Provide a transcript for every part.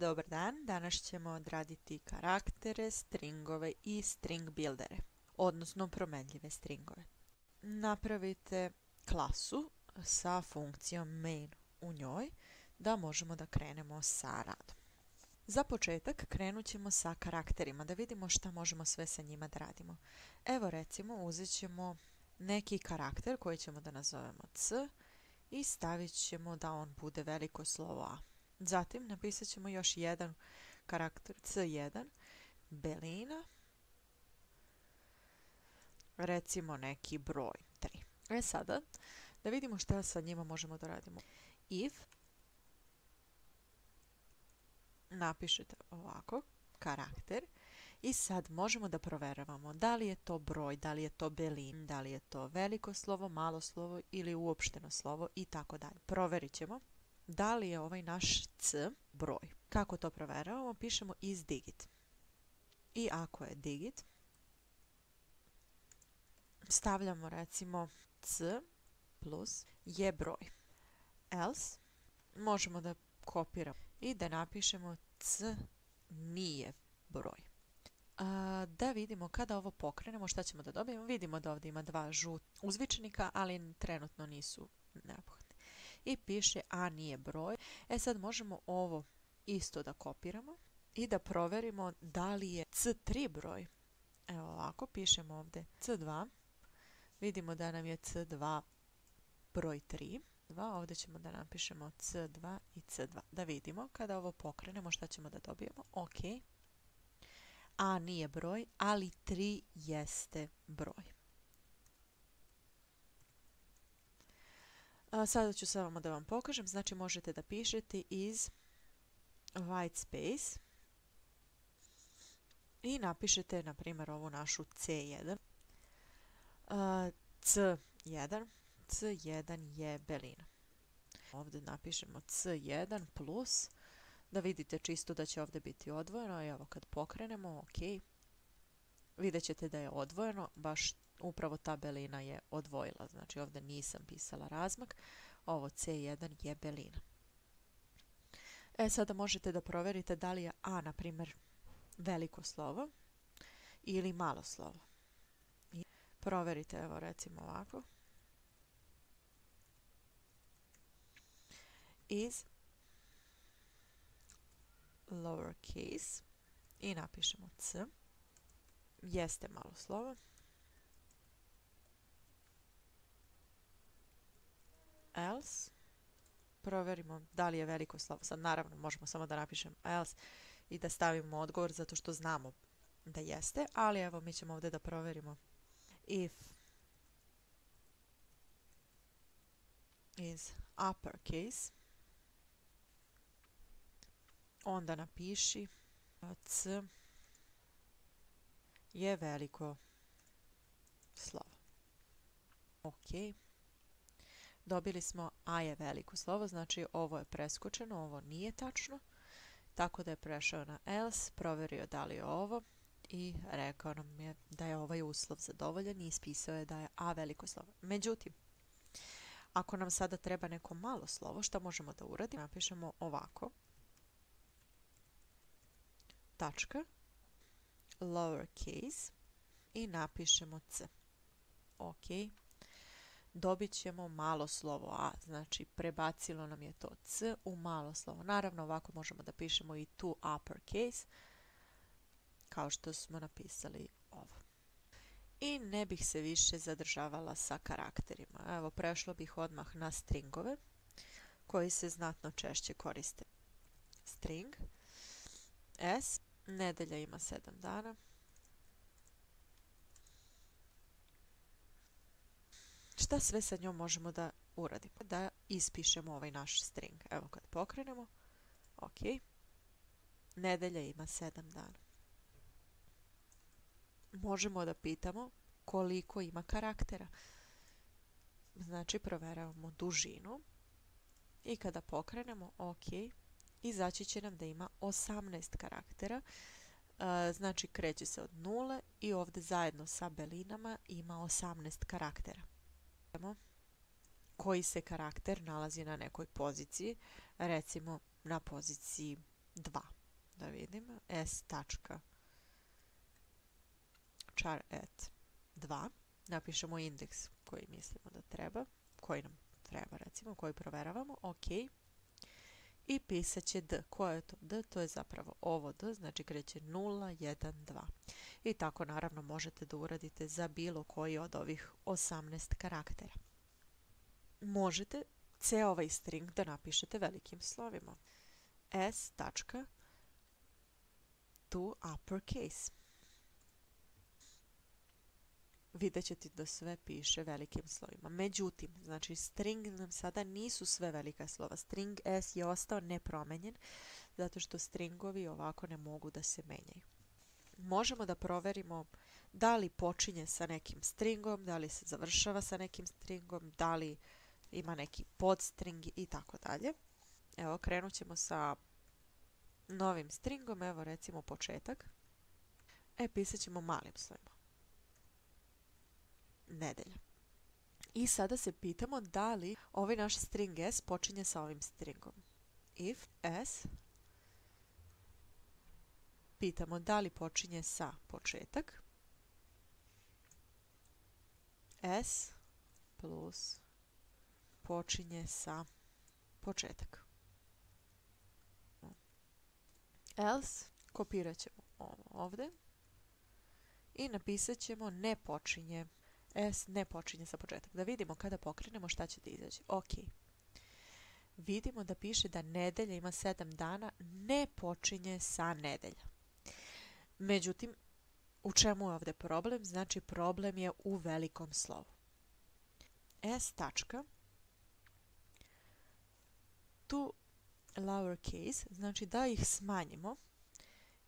Dobar dan, danas ćemo odraditi karaktere, stringove i string buildere, odnosno promenljive stringove. Napravite klasu sa funkcijom main u njoj da možemo da krenemo sa radom. Za početak krenut ćemo sa karakterima, da vidimo šta možemo sve sa njima da radimo. Evo recimo uzet ćemo neki karakter koji ćemo da nazovemo C i stavit ćemo da on bude veliko slovo A. Zatim napisat ćemo još jedan karakter C1, belina, recimo neki broj 3. Sada da vidimo šta sa njima možemo da radimo. If napišete ovako karakter i sad možemo da proveravamo da li je to broj, da li je to belin, da li je to veliko slovo, malo slovo ili uopšteno slovo i tako dalje. Proverit ćemo da li je ovaj naš C broj. Kako to proveravamo? Pišemo isDigit. I ako je digit, stavljamo recimo C plus je broj. Else možemo da kopiramo i da napišemo C nije broj. Da vidimo kada ovo pokrenemo šta ćemo da dobijemo. Vidimo da ovdje ima dva žuta uzvičnika, ali trenutno nisu neophodni. I piše A nije broj. Sad možemo ovo isto da kopiramo i da proverimo da li je C3 broj. Evo ovako, pišemo ovdje C2. Vidimo da nam je C2 broj 3. Ovdje ćemo da napišemo C2 i C2. Da vidimo kada ovo pokrenemo šta ćemo da dobijemo. Ok. A nije broj, ali 3 jeste broj. Sada ću samo da vam pokažem. Znači možete da pišete iz white space i napišete na primjer ovu našu C1. C1 je belina. Ovdje napišemo C1 plus, da vidite čisto da će ovdje biti odvojeno. Evo kad pokrenemo, ok, vidjet ćete da je odvojeno, baš upravo ta belina je odvojila, znači ovdje nisam pisala razmak, ovo C1 je belina. Sada možete da proverite da li je A, na primjer, veliko slovo ili malo slovo. I proverite, evo recimo ovako. Iz lowercase i napišemo C. Jeste malo slovo. Else. Proverimo da li je veliko slovo. Sad naravno možemo samo da napišemo else i da stavimo odgovor zato što znamo da jeste, ali evo mi ćemo ovdje da proverimo. If is uppercase, onda napiši C je veliko slovo. Ok. Dobili smo A je veliko slovo, znači ovo je preskočeno, ovo nije tačno. Tako da je prešao na else, proverio da li je ovo i rekao nam je da je ovaj uslov zadovoljen i ispisao je da je A veliko slovo. Međutim, ako nam sada treba neko malo slovo, šta možemo da uradimo? Napišemo ovako. Tačka, lowercase i napišemo C. Ok. Dobit ćemo malo slovo A, znači prebacilo nam je to C u malo slovo. Naravno ovako možemo da pišemo i tu uppercase, kao što smo napisali ovo. I ne bih se više zadržavala sa karakterima. Evo, prešla bih odmah na stringove, koji se znatno češće koriste. String S, nedelja ima 7 dana. Šta sve sa njom možemo da uradimo? Da ispišemo ovaj naš string. Evo kad pokrenemo, ok, nedelja ima 7 dana. Možemo da pitamo koliko ima karaktera. Znači proveravamo dužinu i kada pokrenemo, ok, izaći će nam da ima 18 karaktera. Znači kreće se od 0 i ovdje zajedno sa belinama ima 18 karaktera. Koji se karakter nalazi na nekoj poziciji, recimo na poziciji 2. Da vidimo. S tačka char at 2. Napišemo indeks koji mislimo da treba, koji nam treba recimo, koji proveravamo. OK. I pisat će D. Koje je to D? To je zapravo ovo D, znači kreće 0, 1, 2. I tako naravno možete da uradite za bilo koji od ovih 18 karaktera. Možete ceo ovaj string da napišete velikim slovima. S tačka to uppercase. Vidjet ćete da sve piše velikim slovima. Međutim, znači string nam sada nisu sve velika slova. String S je ostao nepromenjen zato što stringovi ovako ne mogu da se menjaju. Možemo da proverimo da li počinje sa nekim stringom, da li se završava sa nekim stringom, da li ima neki podstring i tako dalje. Evo, krenut ćemo sa novim stringom, evo recimo početak. Pisat ćemo malim slovima. Nedelja. I sada se pitamo da li ovaj naš string S počinje sa ovim stringom. If S, pitamo da li počinje sa početak, S plus počinje sa početak. Else, kopirat ćemo ovo ovdje i napisat ćemo ne počinje, S ne počinje sa početak. Da vidimo kada pokrenemo šta će da izaći. OK. Vidimo da piše da nedelja ima 7 dana, ne počinje sa nedelja. Međutim, u čemu je ovdje problem? Znači, problem je u velikom slovu. S tačka to lowercase, znači da ih smanjimo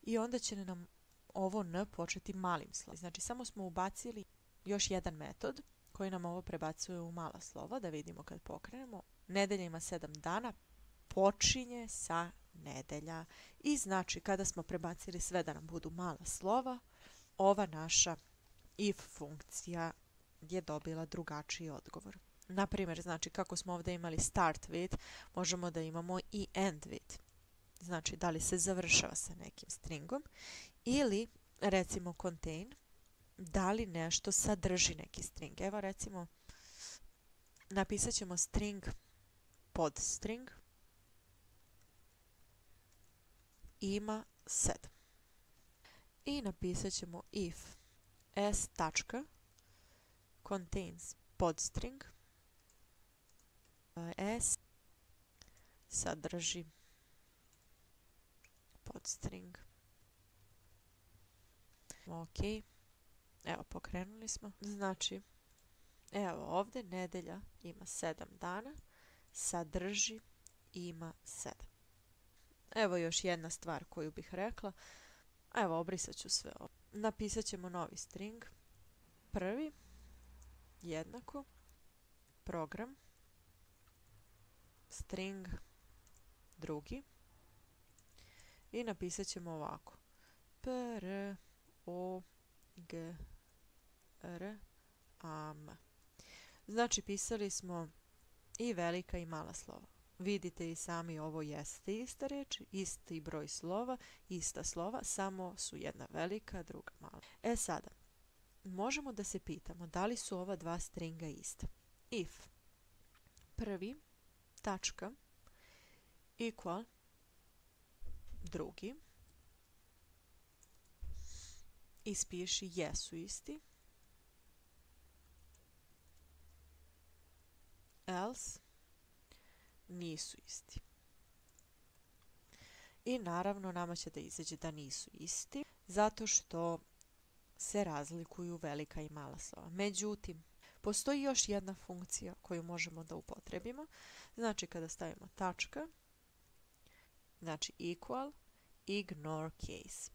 i onda će nam ovo N početi malim slovom. Znači, samo smo ubacili još jedan metod koji nam ovo prebacuje u mala slova. Da vidimo kad pokrenemo. Nedelja ima 7 dana, počinje sa nedelja. I znači, kada smo prebacili sve da nam budu mala slova, ova naša if funkcija je dobila drugačiji odgovor. Naprimjer, znači kako smo ovdje imali start with, možemo da imamo i end with. Znači, da li se završava sa nekim stringom ili recimo contain, da li nešto sadrži neki string. Evo recimo, napisat ćemo string podstring ima 7. I napisat ćemo if s tačka contains podstring s sadrži podstring. OK. Evo, pokrenuli smo. Znači, evo ovdje nedelja ima 7 dana, sadrži ima 7. Evo još jedna stvar koju bih rekla. Evo, obrisat ću sve ovo. Napisat ćemo novi string. Prvi, jednako, program, string, drugi. I napisat ćemo ovako. P-R-O-G-R-A-M. Znači, pisali smo i velika i mala slova. Vidite i sami, ovo jeste ista reč, isti broj slova, ista slova, samo su jedna velika, druga mala. Sada, možemo da se pitamo da li su ova dva stringa ista. If prvi, tačka, equal, drugi, ispiši jesu isti, else, nisu isti. I naravno nama će da izađe da nisu isti, zato što se razlikuju velika i mala slova. Međutim, postoji još jedna funkcija koju možemo da upotrebimo. Znači, kada stavimo tačka, znači equal, ignore case.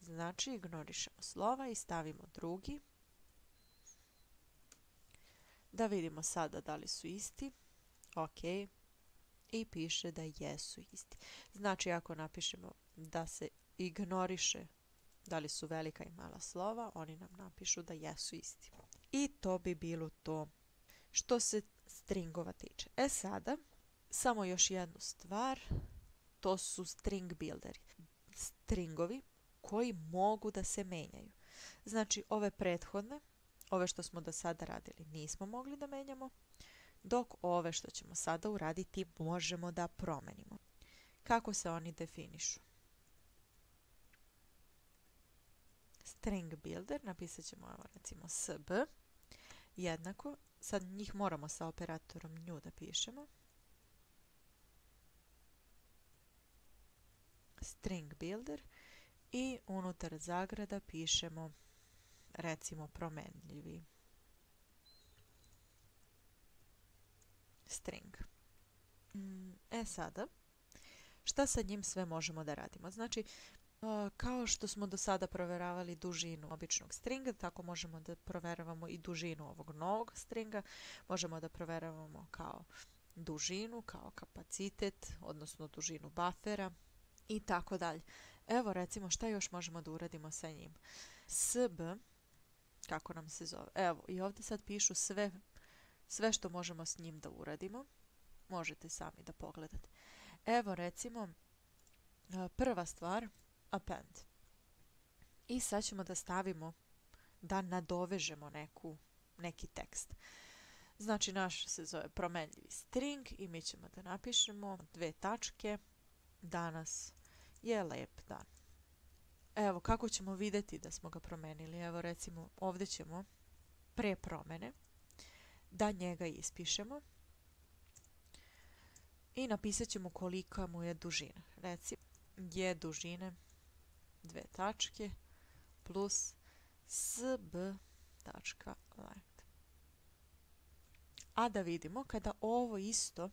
Znači, ignorišemo slova i stavimo drugi. Da vidimo sada da li su isti. OK. I piše da jesu isti. Znači, ako napišemo da se ignoriše da li su velika i mala slova, oni nam napišu da jesu isti. I to bi bilo to što se stringova tiče. Sada, samo još jednu stvar. To su string builderi. Stringovi koji mogu da se menjaju. Znači, ove prethodne, ove što smo do sada radili, nismo mogli da menjamo, dok ove što ćemo sada uraditi možemo da promenimo. Kako se oni definišu? String builder, napisat ćemo recimo sb, jednako, sad njih moramo sa operatorom new da pišemo. String builder i unutar zagrada pišemo recimo promenljivi string. Sada, šta sa njim sve možemo da radimo? Znači, kao što smo do sada proveravali dužinu običnog stringa, tako možemo da proveravamo i dužinu ovog novog stringa. Možemo da proveravamo kao dužinu, kao kapacitet, odnosno dužinu buffera i tako dalje. Evo recimo šta još možemo da uradimo sa njim. Sb, kako nam se zove. Evo, i ovdje sad pišu sve što možemo s njim da uradimo. Možete sami da pogledate. Evo recimo, prva stvar, append. I sad ćemo da stavimo, da nadovežemo neki tekst. Znači, naš se zove promenljivi string i mi ćemo da napišemo 2 tačke, danas je lep dan. Evo, kako ćemo vidjeti da smo ga promenili? Evo, recimo, ovdje ćemo pre promene da njega ispišemo i napisat ćemo kolika mu je dužina. Recimo, je dužine 2 tačke plus sb.length. A da vidimo, kada ovo isto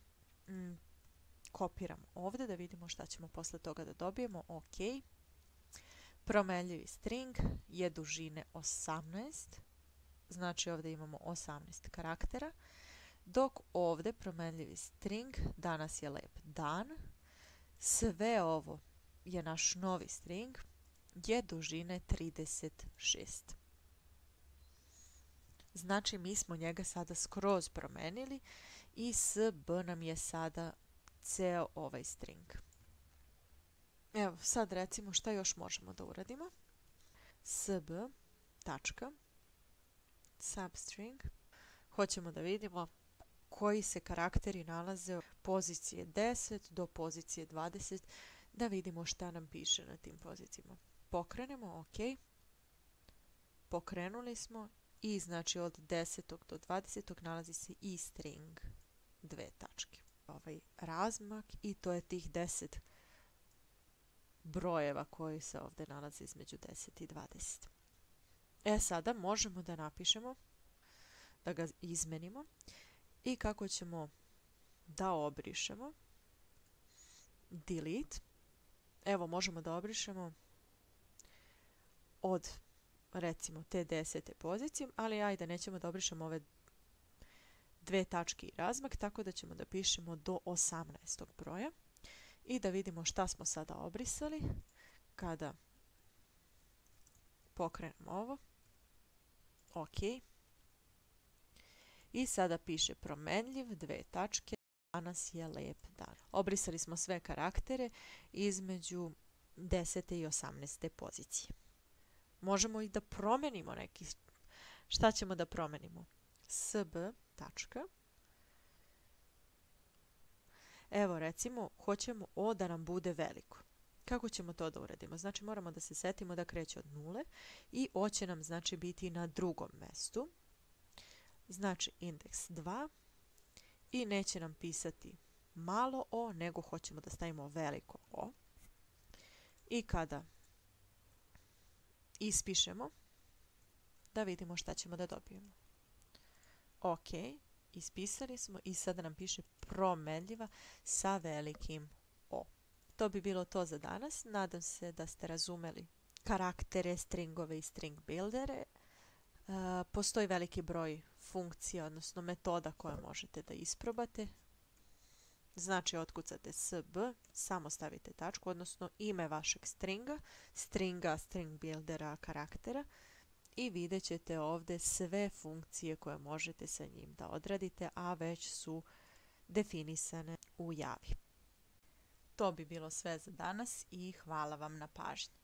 kopiramo ovdje, da vidimo šta ćemo posle toga da dobijemo. Ok. Promenljivi string je dužine 18. Znači ovdje imamo 18 karaktera. Dok ovdje promenljivi string, danas je lep dan. Sve ovo je naš novi string, je dužine 36. Znači mi smo njega sada skroz promenili i sb nam je sada ceo ovaj string. Evo, sad recimo šta još možemo da uradimo. Sb, tačka, substring. Hoćemo da vidimo koji se karakteri nalaze od pozicije 10 do pozicije 20, da vidimo šta nam piše na tim pozicijama. Pokrenemo, ok. Pokrenuli smo i znači od 10. do 20. nalazi se i string 2 tačke. Ovaj razmak i to je tih 10 brojeva koji se ovdje nalaze između 10 i 20. Sada možemo da napišemo, da ga izmenimo i kako ćemo da obrišemo. Delete. Evo, možemo da obrišemo od recimo te 10. pozicije, ali ajde, nećemo da obrišemo ove 2 tačke i razmak, tako da ćemo da pišemo do 18. broja i da vidimo šta smo sada obrisali. Kada pokrenemo ovo, ok, i sada piše promenljiv 2 tačke, danas je lep dan. Obrisali smo sve karaktere između 10. i 18. pozicije. Možemo i da promenimo neki. Šta ćemo da promenimo? Sb, tačka. Evo recimo, hoćemo o da nam bude veliko. Kako ćemo to da uradimo? Znači moramo da se setimo da kreće od 0 i o će nam znači biti na drugom mestu. Znači indeks 2 i neće nam pisati malo o, nego hoćemo da stavimo veliko o. I kada ispišemo, da vidimo šta ćemo da dobijemo. Ok, ispisali smo i sada nam piše promenljiva sa velikim o. To bi bilo to za danas. Nadam se da ste razumeli karaktere, stringove i string buildere. Postoji veliki broj funkcija, odnosno metoda koje možete da isprobate. Znači, otkucate sb, samo stavite tačku, odnosno ime vašeg stringa, string buildera, karaktera i vidjet ćete ovdje sve funkcije koje možete sa njim da odradite, a već su definisane u Javi. To bi bilo sve za danas i hvala vam na pažnji.